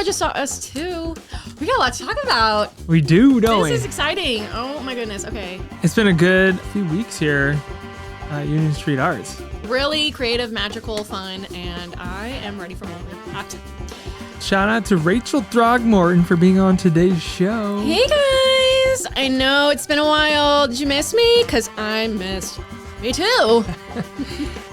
just saw us too. We got a lot to talk about. We do, don't we? This is exciting. Oh my goodness. Okay. It's been a good few weeks here at Union Street Arts. Really creative, magical, fun, and I am ready for more. Shout out to Rachel Throgmorton for being on today's show. Hey guys! I know it's been a while. Did you miss me? Because I missed me too.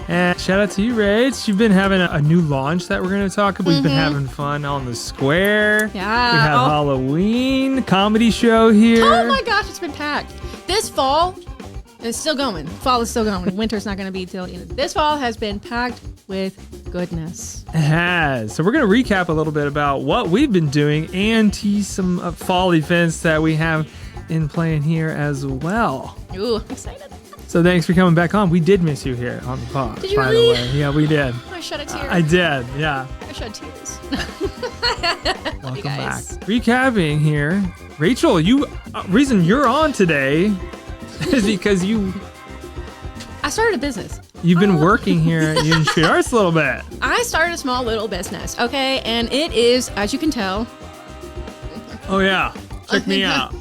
And shout out to you, Rach. You've been having a new launch that we're going to talk about. We've been having fun on the square. Yeah. We have Halloween comedy show here. Oh my gosh, it's been packed. This fall, and it's still going. Fall is still going. Winter's not going to be till this fall has been packed with goodness. It has. So we're going to recap a little bit about what we've been doing and tease some fall events that we have in playing here as well. Ooh, I'm excited. So thanks for coming back on. We did miss you here on the pod. Did you by really? the way. Yeah, we did. I shed a tear. I did, yeah. I shed tears. Welcome back. Recapping here. Rachel, reason you're on today is because I started a business. You've been working here at Union Street Arts a little bit. I started a small little business, okay? And it is, as you can tell. Oh, yeah. Check me out.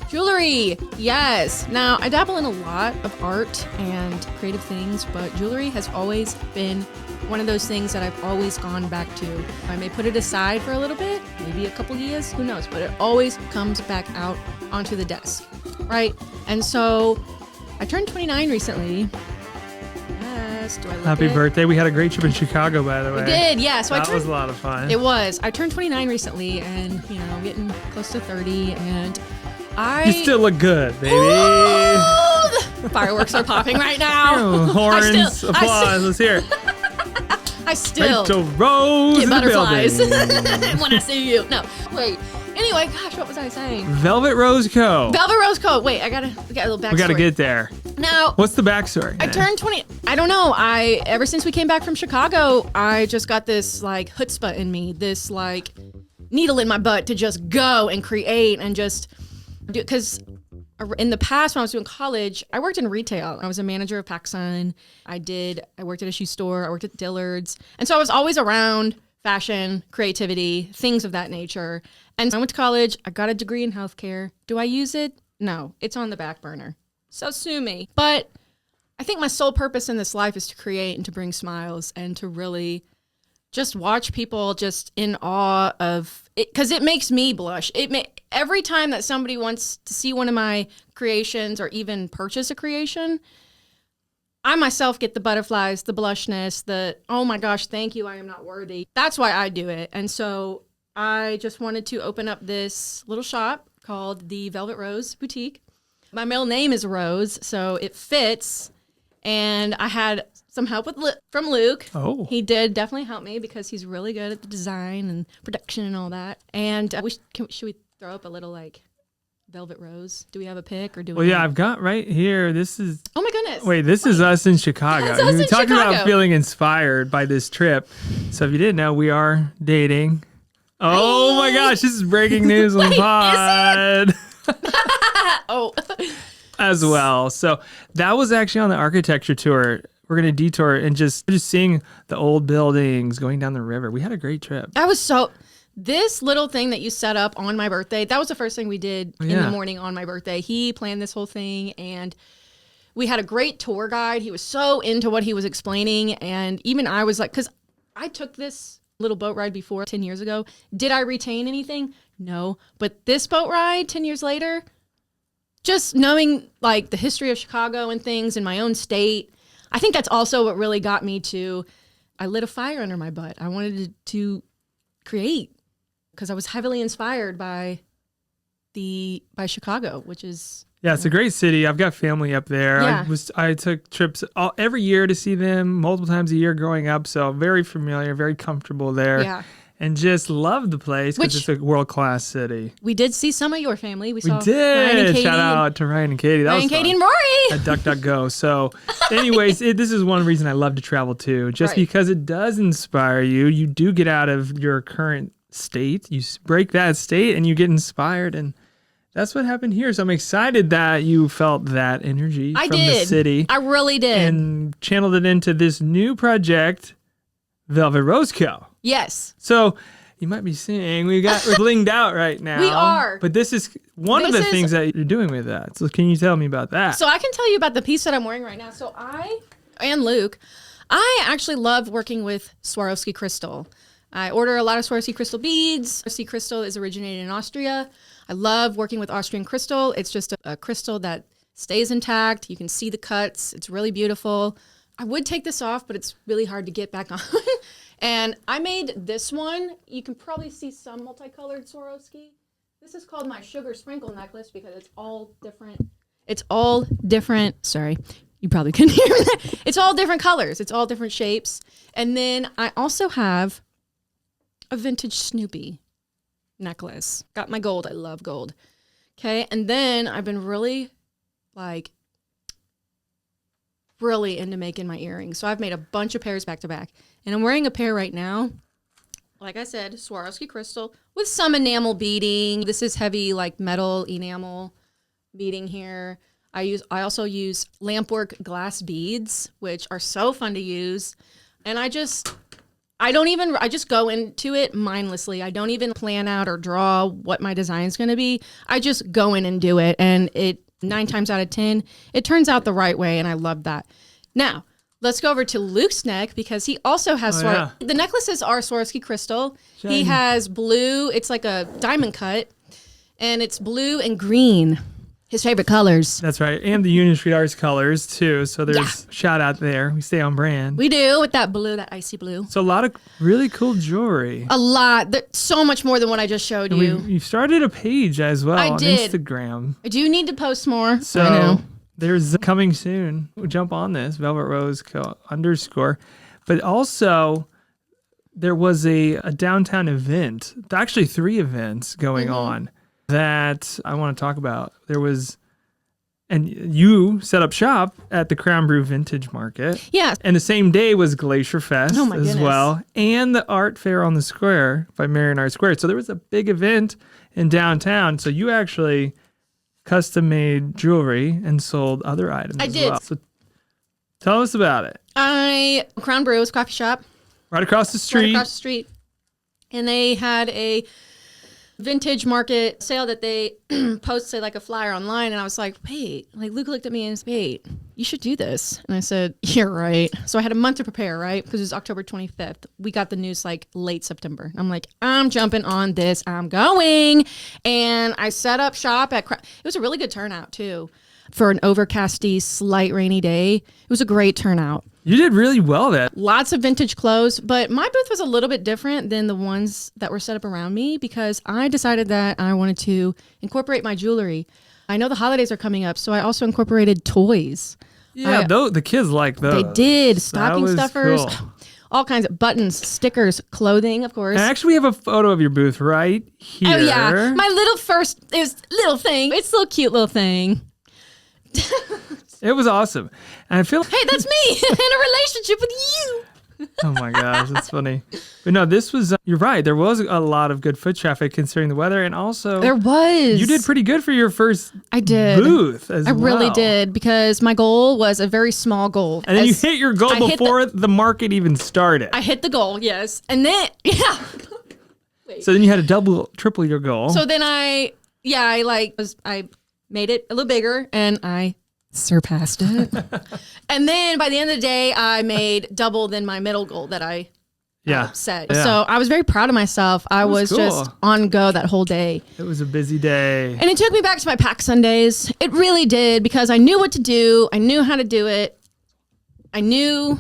Jewelry, yes. Now, I dabble in a lot of art and creative things, but jewelry has always been one of those things that I've always gone back to. I may put it aside for a little bit, maybe a couple years, who knows, but it always comes back out onto the desk, right? And so I turned 29 recently. Yes, do I look Happy it? birthday. We had a great trip in Chicago, by the way. We did, yeah. So that was a lot of fun. It was. I turned 29 recently and, getting close to 30 and You still look good, baby. Ooh, fireworks are popping right now. Horns, applause. Let's hear it. I still Rachel Rose get in butterflies the building. when I see you. No, wait. Anyway, gosh, what was I saying? Velvet Rose Co. Velvet Rose Co. Wait, we got a little backstory. We got to get there. Now, what's the backstory? I turned 20. I don't know. Ever since we came back from Chicago, I just got this chutzpah in me, this needle in my butt to just go and create and just do. Because in the past, when I was doing college, I worked in retail. I was a manager of PacSun. I worked at a shoe store. I worked at Dillard's. And so I was always around fashion, creativity, things of that nature. And I went to college. I got a degree in healthcare. Do I use it? No, it's on the back burner. So sue me. But I think my sole purpose in this life is to create and to bring smiles and to really just watch people just in awe of it, because it makes me blush. Every time that somebody wants to see one of my creations or even purchase a creation, I myself get the butterflies, the blushness, the, oh my gosh, thank you, I am not worthy. That's why I do it. And so I just wanted to open up this little shop called the Velvet Rose Boutique. My middle name is Rose, so it fits. And I had some help from Luke. Oh. He did definitely help me because he's really good at the design and production and all that. And should we throw up a little Velvet Rose? Do we have a pic or do we? Well, yeah, I've got right here. This is. Oh my goodness. Wait, this is us in Chicago. That's us We in talking Chicago. about feeling inspired by this trip. So if you didn't know, we are dating. Oh my gosh, this is breaking news on the pod. Oh. As well. So that was actually on the architecture tour. We're going to detour and just seeing the old buildings going down the river. We had a great trip. This little thing that you set up on my birthday, that was the first thing we did in the morning on my birthday. He planned this whole thing and we had a great tour guide. He was so into what he was explaining. And even I was like, because I took this little boat ride before 10 years ago. Did I retain anything? No. But this boat ride 10 years later, just knowing the history of Chicago and things in my own state, I think that's also what really got me to, I lit a fire under my butt. I wanted to create because I was heavily inspired by Chicago, which is... Yeah, it's a great city. I've got family up there. Yeah. I took trips every year to see them multiple times a year growing up. So very familiar, very comfortable there. Yeah. And just love the place because it's a world-class city. We did see some of your family. We saw did. Ryan and Katie. Shout out to Ryan and Katie. That Ryan, was Katie, fun. and Rory. At DuckDuckGo. So anyways, this is one reason I love to travel too. Just because it does inspire you. You do get out of your current state. You break that state and you get inspired. And that's what happened here. So I'm excited that you felt that energy from the city. I really did. And channeled it into this new project, Velvet Rose Co. Yes. So You might be seeing we're blinged out right now. We are. But this is one of the things that you're doing with that. So can you tell me about that? So I can tell you about the piece that I'm wearing right now. So and Luke, I actually love working with Swarovski crystal. I order a lot of Swarovski crystal beads. Swarovski crystal is originated in Austria. I love working with Austrian crystal. It's just a crystal that stays intact. You can see the cuts. It's really beautiful. I would take this off, but it's really hard to get back on. And I made this one. You can probably see some multicolored Swarovski. This is called my sugar sprinkle necklace because it's all different. It's all different. Sorry, you probably couldn't hear that. It's all different colors. It's all different shapes. And then I also have a vintage Snoopy necklace. Got my gold. I love gold. Okay. And then I've been really into making my earrings. So I've made a bunch of pairs back to back. And I'm wearing a pair right now. Like I said, Swarovski crystal with some enamel beading. This is heavy like metal enamel beading here. I also use lampwork glass beads, which are so fun to use. And I just go into it mindlessly. I don't even plan out or draw what my design is going to be. I just go in and do it. And 9 times out of 10, it turns out the right way. And I love that. Now, let's go over to Luke's neck because he also has the necklaces are Swarovski crystal. Shiny. He has blue. It's like a diamond cut. And it's blue and green. His favorite colors. That's right. And the Union Street Arts colors, too. So there's shout out there. We stay on brand. We do with that blue, that icy blue. So a lot of really cool jewelry. A lot. So much more than what I just showed you. You started a page as well on Instagram. I do need to post more. So I know. There's coming soon. We'll jump on this. Velvet Rose _. But also, there was a downtown event. Actually, 3 events going on that I want to talk about. There was, and you set up shop at the Crown Brew Vintage Market. Yeah. And the same day was Glacier Fest as well. And the Art Fair on the Square by Marion Art Square. So there was a big event in downtown. So you actually custom made jewelry and sold other items as well. So tell us about it. Crown Brew is coffee shop. Right across the street. Right across the street. And they had a vintage market sale that they posted like a flyer online. And I was like, wait, like Luke looked at me and said, wait, you should do this. And I said, you're right. So I had a month to prepare, right? Because it was October 25th. We got the news like late September. I'm like, I'm jumping on this. I'm going. And I set up shop at, it was a really good turnout too. For an overcasty, slight rainy day. It was a great turnout. You did really well there. Lots of vintage clothes, but my booth was a little bit different than the ones that were set up around me because I decided that I wanted to incorporate my jewelry. I know the holidays are coming up, so I also incorporated toys. Yeah, the kids like those. They did. Stocking stuffers, cool. All kinds of buttons, stickers, clothing, of course. And actually, we have a photo of your booth right here. Oh, yeah. My little thing. It's a little cute little thing. It was awesome. And I feel hey, that's me in a relationship with you. Oh my gosh, that's funny. But no, this was, you're right. There was a lot of good foot traffic considering the weather. And also, there was. You did pretty good for your first booth as well. I really did because my goal was a very small goal. And then you hit your goal before the market even started. I hit the goal, yes. And then, Wait. So then you had to triple your goal. So then I made it a little bigger and I surpassed it. And then by the end of the day, I made double than my middle goal that I set. Yeah. So I was very proud of myself. I was cool. Just on go that whole day. It was a busy day. And it took me back to my Pack Sundays. It really did because I knew what to do. I knew how to do it. I knew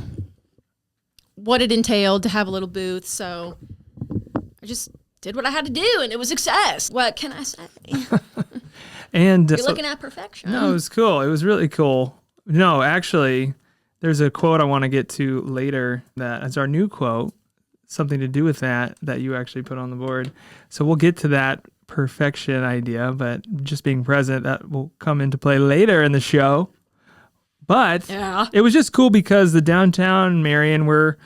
what it entailed to have a little booth. So I just did what I had to do and it was success. What can I say? And you're looking at perfection. No, it was cool. It was really cool. No, actually, there's a quote I want to get to later that is our new quote, something to do with that you actually put on the board. So we'll get to that perfection idea, but just being present, that will come into play later in the show. But it was just cool because the downtown Marion, we're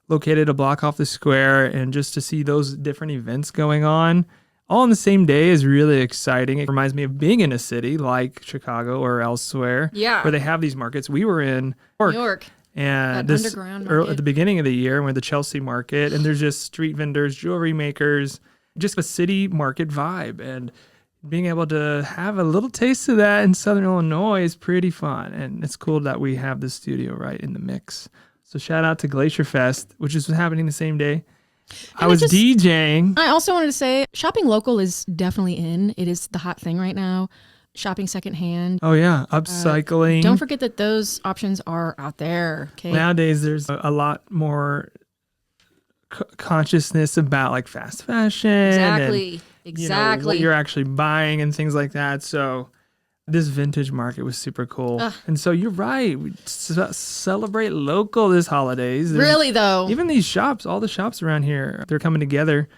located a block off the square, and just to see those different events going on all on the same day is really exciting. It reminds me of being in a city like Chicago or elsewhere where they have these markets. We were in New York. And That underground at market. the beginning of the year, we're at the Chelsea market, and there's just street vendors, jewelry makers, just a city market vibe. And being able to have a little taste of that in Southern Illinois is pretty fun. And it's cool that we have the studio right in the mix. So shout out to Glacier Fest, which is happening the same day. I was DJing. I also wanted to say shopping local is definitely in. It is the hot thing right now. Shopping secondhand. Oh, yeah. Upcycling. Don't forget that those options are out there. Okay. Nowadays, there's a lot more consciousness about like fast fashion. Exactly. And, what you're actually buying and things like that. So this vintage market was super cool. And so you're right. We celebrate local this holidays. Really, though. Even these shops, all the shops around here, they're coming together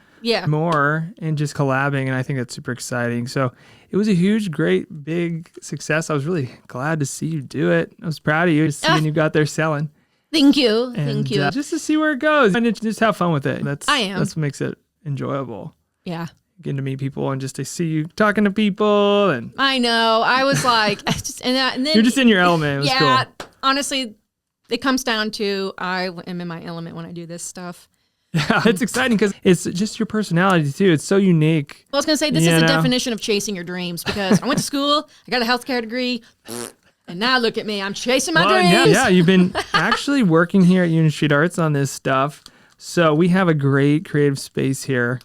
more and just collabing. And I think that's super exciting. So it was a huge, great, big success. I was really glad to see you do it. I was proud of you seeing you got there selling. Thank you. And, Thank you. Just to see where it goes and just have fun with it. That's what makes it enjoyable. Yeah. Getting to meet people and just to see you talking to people. And I know. I was like, and then you're just in your element. It was cool. Honestly, it comes down to I am in my element when I do this stuff. Yeah, it's exciting because it's just your personality too. It's so unique. Well, I was going to say, this is the definition of chasing your dreams because I went to school, I got a healthcare degree, and now look at me. I'm chasing my dreams. Yeah, you've been actually working here at Union Street Arts on this stuff. So we have a great creative space here,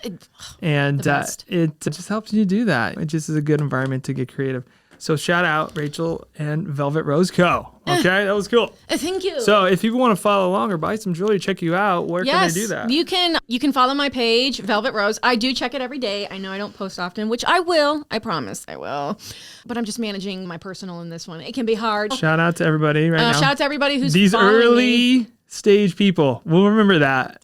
and it just helps you do that. It just is a good environment to get creative. So shout out Rachel and Velvet Rose Co. Okay, that was cool. Thank you. So if people want to follow along or buy some jewelry, check you out, where can they do that? You can follow my page, Velvet Rose. I do check it every day. I know I don't post often, which I will. I promise I will. But I'm just managing my personal in this one. It can be hard. Shout out to everybody now. Shout out to everybody who's these following early me. Stage people. We'll remember that.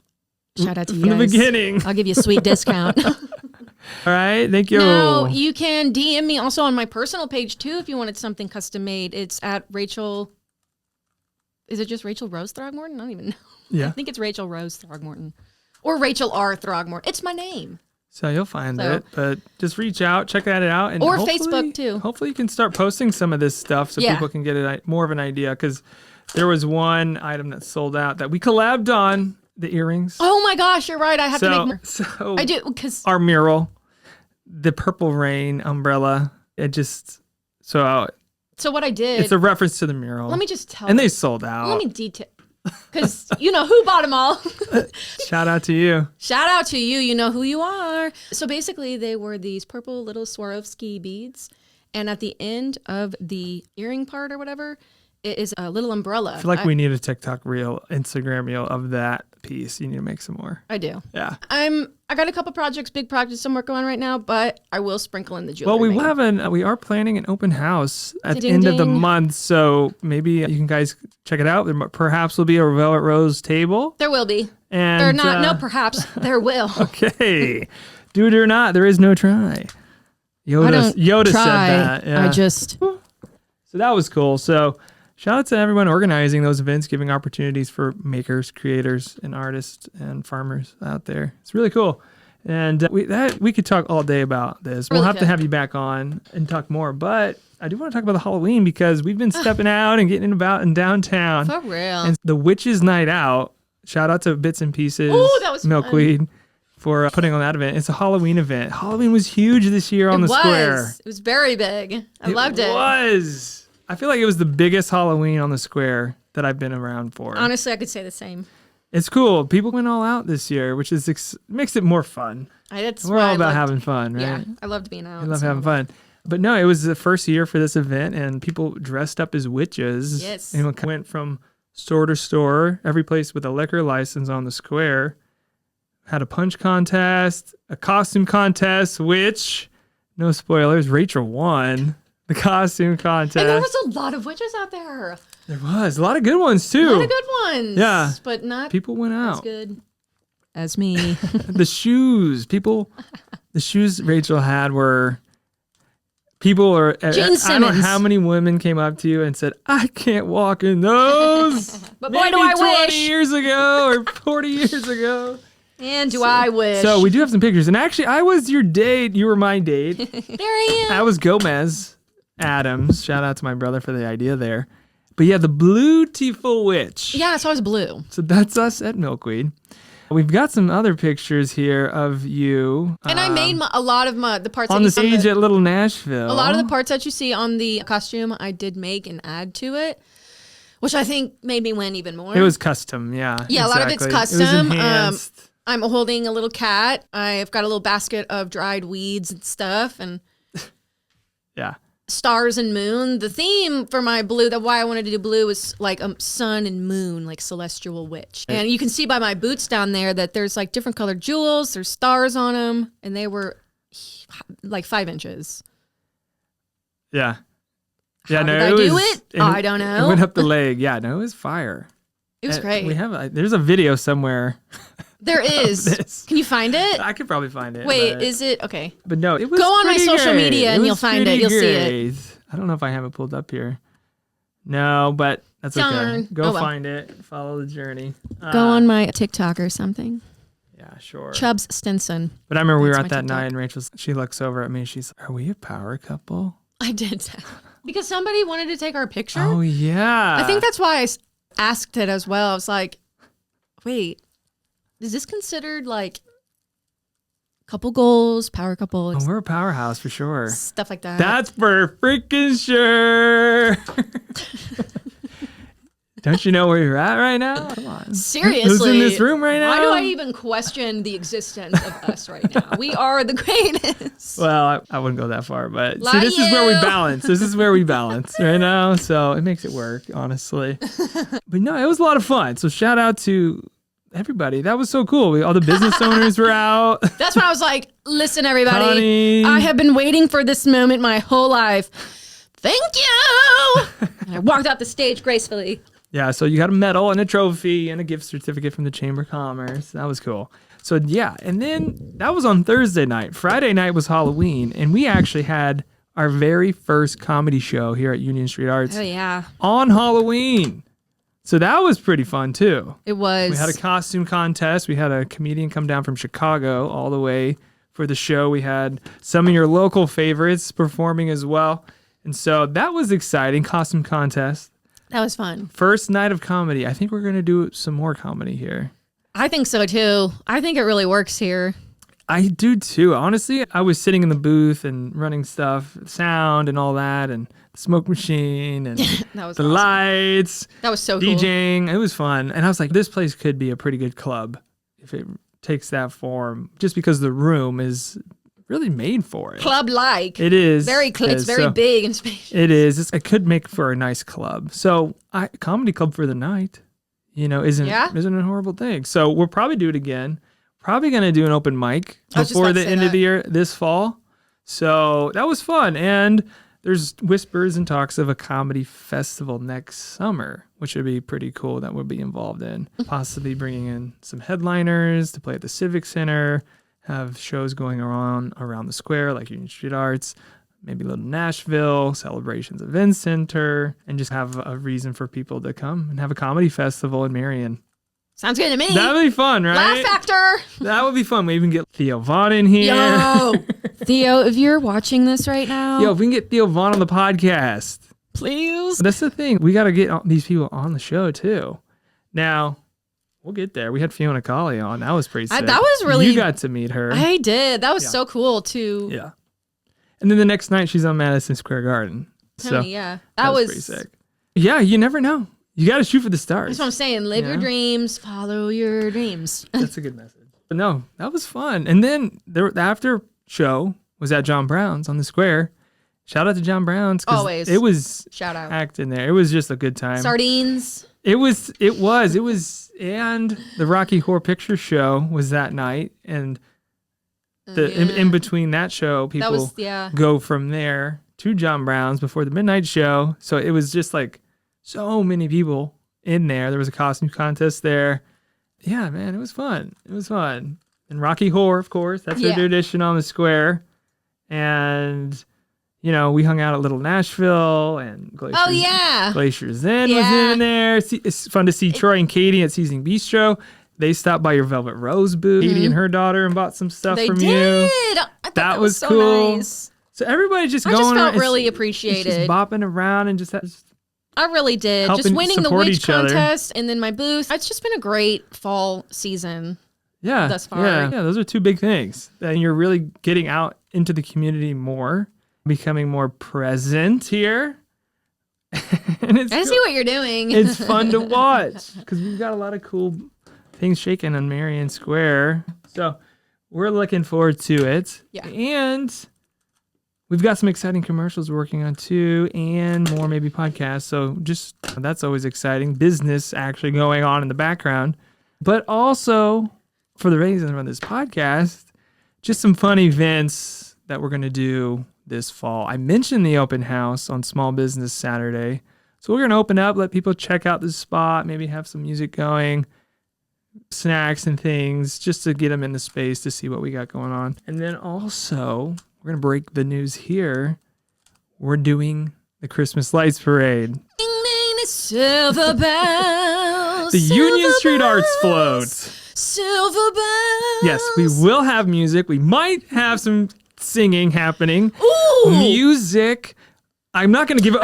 Shout out to you from guys. the beginning. I'll give you a sweet discount. All right, thank you. Now, you can DM me also on my personal page too if you wanted something custom made. It's at Rachel. Is it just Rachel Rose Throgmorton? I don't even know. Yeah. I think it's Rachel Rose Throgmorton. Or Rachel R. Throgmorton. It's my name. So you'll find it, but just reach out, check that out. And or Facebook too. Hopefully you can start posting some of this stuff so people can get more of an idea, because there was one item that sold out that we collabed on, the earrings. Oh my gosh, you're right. I have to make more. So I do, because our mural, the Purple Rain umbrella, it just, so what I did. It's a reference to the mural. Let me just tell And you. they sold out. Let me detail. Because you know who bought them all. Shout out to you. Shout out to you. You know who you are. So basically, they were these purple little Swarovski beads. And at the end of the earring part or whatever, it is a little umbrella. I feel like we need a TikTok reel, Instagram reel of that piece. You need to make some more. I do. Yeah. I got a couple projects, big projects I'm working on right now, but I will sprinkle in the jewelry. Well, we are planning an open house at the end of the month, so maybe you can guys check it out. There perhaps will be a Velvet Rose table. There will be. And There not. No, perhaps there will. Okay. Do it or not, there is no try. Yoda said that. Yeah. I just. So that was cool. So shout out to everyone organizing those events, giving opportunities for makers, creators, and artists and farmers out there. It's really cool. And we could talk all day about this. We'll have to have you back on and talk more. But I do want to talk about the Halloween, because we've been stepping out and getting about in downtown. For real. And the Witches Night Out. Shout out to Bits and Pieces, that was Milkweed, for putting on that event. It's a Halloween event. Halloween was huge this year on the square. It was very big. I loved it. It was. I feel like it was the biggest Halloween on the square that I've been around for. Honestly, I could say the same. It's cool. People went all out this year, which is makes it more fun. We're all about having fun, right? Yeah, I loved being out. I love having fun. But no, it was the first year for this event, and people dressed up as witches. Yes. And went from store to store, every place with a liquor license on the square. Had a punch contest, a costume contest, which, no spoilers, Rachel won the costume contest. And there was a lot of witches out there. There was a lot of good ones too. A lot of good ones. Yeah. But not people went out. as good as me. The shoes Rachel had were, people are, Gene Simmons. I don't know how many women came up to you and said, I can't walk in those. But boy, do I 20 wish. years ago or 40 years ago. And do I wish. So we do have some pictures. And actually, I was your date. You were my date. There I am. I was Gomez Adams. Shout out to my brother for the idea there. But yeah, the Bluetiful Witch. Yeah, so I was blue. So that's us at Milkweed. We've got some other pictures here of you. And I made a lot of the parts on that the stage at Little Nashville. A lot of the parts that you see on the costume, I did make and add to it, which I think made me win even more. It was custom, yeah. Yeah, exactly. A lot of it's custom. It was enhanced. I'm holding a little cat. I've got a little basket of dried weeds and stuff, and yeah. Stars and moon. The theme for my blue, why I wanted to do blue, was like sun and moon, like celestial witch. And you can see by my boots down there that there's like different colored jewels. There's stars on them, and they were like 5 inches. Yeah. Yeah, How did I do it? I don't know. It went up the leg. Yeah, no, it was fire. It was great. There's a video somewhere. There is. Can you find it? I could probably find it. Wait, is it? Okay. But no, it was Go on my social great. media and you'll find it. You'll see it. I don't know if I have it pulled up here. No, but that's Darn. okay. Go find it. Follow the journey. Go on my TikTok or something. Yeah, sure. Chubbs Stinson. But I remember we were at that night and she looks over at me. She's like, are we a power couple? I did. Because somebody wanted to take our picture. Oh, yeah. I think that's why I asked it as well. I was like, wait, is this considered like couple goals, power couple? Oh, we're a powerhouse for sure. Stuff like that. That's for freaking sure. Don't you know where you're at right now? Come on. Seriously. Who's in this room right now? Why do I even question the existence of us right now? We are the greatest. Well, I wouldn't go that far, but see, this is where we balance. This is where we balance right now. So it makes it work, honestly. But no, it was a lot of fun. So shout out to everybody. That was so cool. All the business owners were out. That's when I was like, listen, everybody, Connie. I have been waiting for this moment my whole life. Thank you. And I walked out the stage gracefully. Yeah, so you got a medal and a trophy and a gift certificate from the Chamber of Commerce. That was cool. So yeah, and then that was on Thursday night. Friday night was Halloween, and we actually had our very first comedy show here at Union Street Arts. Oh yeah. On Halloween. So that was pretty fun too. It was. We had a costume contest. We had a comedian come down from Chicago all the way for the show. We had some of your local favorites performing as well. And so that was exciting. Costume contest. That was fun. First night of comedy. I think we're going to do some more comedy here. I think so too. I think it really works here. I do too. Honestly, I was sitting in the booth and running stuff, sound and all that, and the smoke machine and that was the awesome. lights. That was so cool. DJing. It was fun. And I was like, this place could be a pretty good club if it takes that form, just because the room is really made for it. Club-like. It is. It's very big and spacious. It is. It could make for a nice club. So, comedy club for the night, isn't a horrible thing. So we'll probably do it again. Probably going to do an open mic before the end of the year this fall. So that was fun. And there's whispers and talks of a comedy festival next summer, which would be pretty cool that we'll be involved in. Possibly bringing in some headliners to play at the Civic Center. Have shows going on around the square like Union Street Arts, maybe Little Nashville, Celebrations Event Center, and just have a reason for people to come and have a comedy festival in Marion. Sounds good to me. That would be fun, right? Laugh Factor. That would be fun. We even get Theo Vaughn in here. Yo, Theo, if you're watching this right now. Yo, if we can get Theo Vaughn on the podcast. Please. That's the thing. We got to get these people on the show, too. Now, we'll get there. We had Fiona Colley on. That was pretty sick. That was really... You got to meet her. I did. That was so cool, too. Yeah. And then the next night, she's on Madison Square Garden. So yeah. That was pretty sick. Yeah, you never know. You got to shoot for the stars. That's what I'm saying. Live your dreams. Follow your dreams. That's a good message. But no, that was fun. And then the after show was at John Brown's on the square. Shout out to John Brown's. Always. It was shout out. Packed in there. It was just a good time. Sardines. It was, and the Rocky Horror Picture Show was that night. And in between that show, people go from there to John Brown's before the midnight show. So it was just like so many people in there. There was a costume contest there. Yeah, man, it was fun. It was fun. And Rocky Horror, of course, that's their tradition on the square. And, we hung out at Little Nashville and Glacier's Inn was in there. It's fun to see Troy and Katie at Seasoning Bistro. They stopped by your Velvet Rose booth, Katie and her daughter, and bought some stuff from you. I thought that was so cool. Nice. So everybody just going. I just felt really appreciated. Just bopping around and just I really did. Helping Just winning the support witch each other. contest and then my booth. It's just been a great fall season. Yeah. Thus far. Yeah. Those are two big things. And you're really getting out into the community more, becoming more present here. And I see what you're doing. It's fun to watch because we've got a lot of cool things shaking on Marion Square. So we're looking forward to it. Yeah. And we've got some exciting commercials we're working on too, and more maybe podcasts. So just that's always exciting. Business actually going on in the background. But also for the reason of this podcast, just some fun events that we're going to do this fall. I mentioned the open house on Small Business Saturday. So we're going to open up, let people check out the spot, maybe have some music going, snacks and things, just to get them in the space to see what we got going on. And then also, we're going to break the news here. We're doing the Christmas Lights Parade. Ding, ding, the silver bells. The Union Street Arts Float. Silver bells. Yes, we will have music. We might have some singing happening. Ooh. Music. I'm not going to give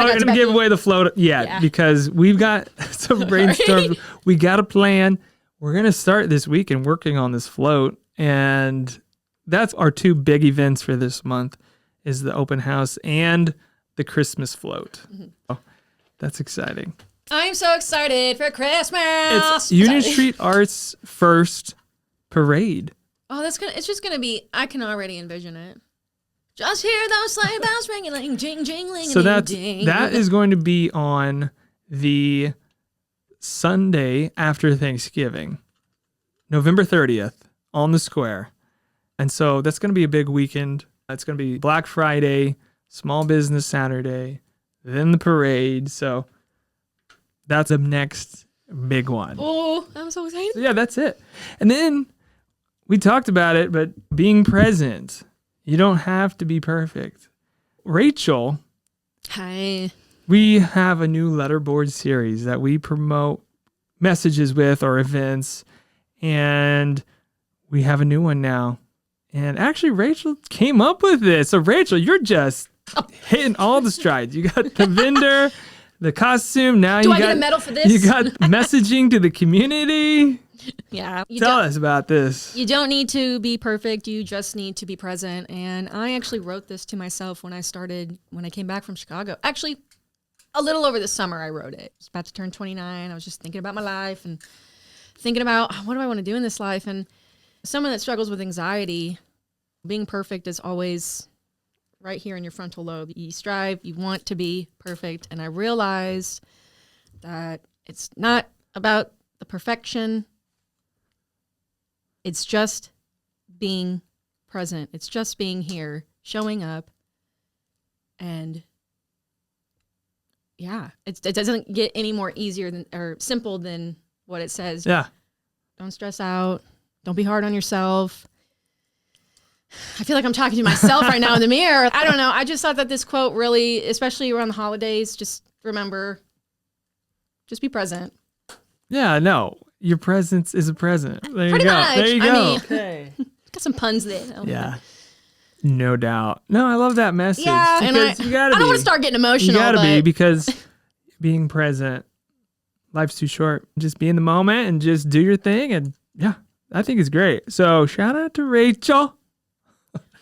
away the float yet because we've got some brainstorm. We got a plan. We're going to start this weekend working on this float, and that's our two big events for this month is the open house and the Christmas float. Mm-hmm. Oh, that's exciting. I'm so excited for Christmas. It's Union Street Arts' first parade. Oh, it's just gonna be. I can already envision it. Just hear those sleigh bells ringing, jing, jingling. So that is going to be on the Sunday after Thanksgiving, November 30th, on the square. And so that's going to be a big weekend. It's going to be Black Friday, Small Business Saturday, then the parade. So that's the next big one. Oh, I'm so excited. So yeah, that's it. And then we talked about it, but being present. You don't have to be perfect. Rachel. Hi. We have a new letterboard series that we promote messages with or events. And we have a new one now. And actually, Rachel came up with this. So, Rachel, you're just hitting all the strides. You got the vendor, the costume. Now Do I get a medal for this? You got messaging to the community. Yeah. Tell us about this. You don't need to be perfect. You just need to be present. And I actually wrote this to myself when I came back from Chicago. Actually, a little over the summer I wrote it. I was about to turn 29. I was just thinking about my life and thinking about what do I want to do in this life. And someone that struggles with anxiety, being perfect is always right here in your frontal lobe. You strive, you want to be perfect. And I realized that it's not about the perfection. It's just being present. It's just being here, showing up. And yeah, it doesn't get any more easier or simple than what it says. Yeah. Don't stress out. Don't be hard on yourself. I feel like I'm talking to myself right now in the mirror. I don't know. I just thought that this quote really, especially around the holidays, just remember, just be present. Yeah, no. Your presence is a present. There Pretty you go. much. There you go. I mean, okay. Got some puns there. Yeah. No doubt. No, I love that message. Yeah, and I don't want to start getting emotional. You gotta be, because being present, life's too short. Just be in the moment and just do your thing. And yeah, I think it's great. So shout out to Rachel.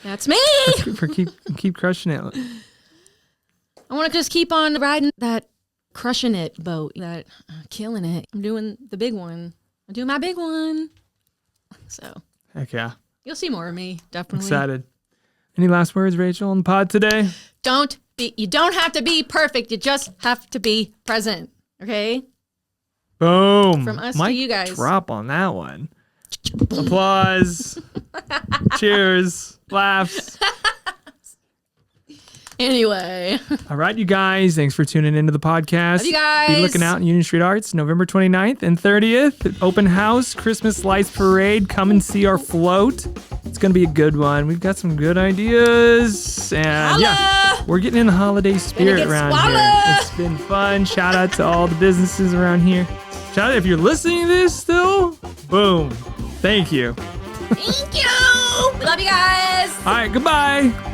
That's me. for keep crushing it. I want to just keep on riding that crushing it boat, that killing it. I'm doing the big one. I'm doing my big one. So heck yeah. You'll see more of me, definitely. Excited. Any last words, Rachel, on the pod today? You don't have to be perfect. You just have to be present. Okay? Boom. From us Mic to you guys. Drop on that one. Applause. Cheers. Laughs. Anyway. All right, you guys. Thanks for tuning into the podcast. Love you guys. Be looking out in Union Street Arts, November 29th and 30th. Open house, Christmas Lights Parade. Come and see our float. It's going to be a good one. We've got some good ideas. And yeah, we're getting in the holiday spirit around here. It's been fun. Shout out to all the businesses around here. Shout out if you're listening to this still. Boom. Thank you. Thank you. We love you guys. All right, goodbye.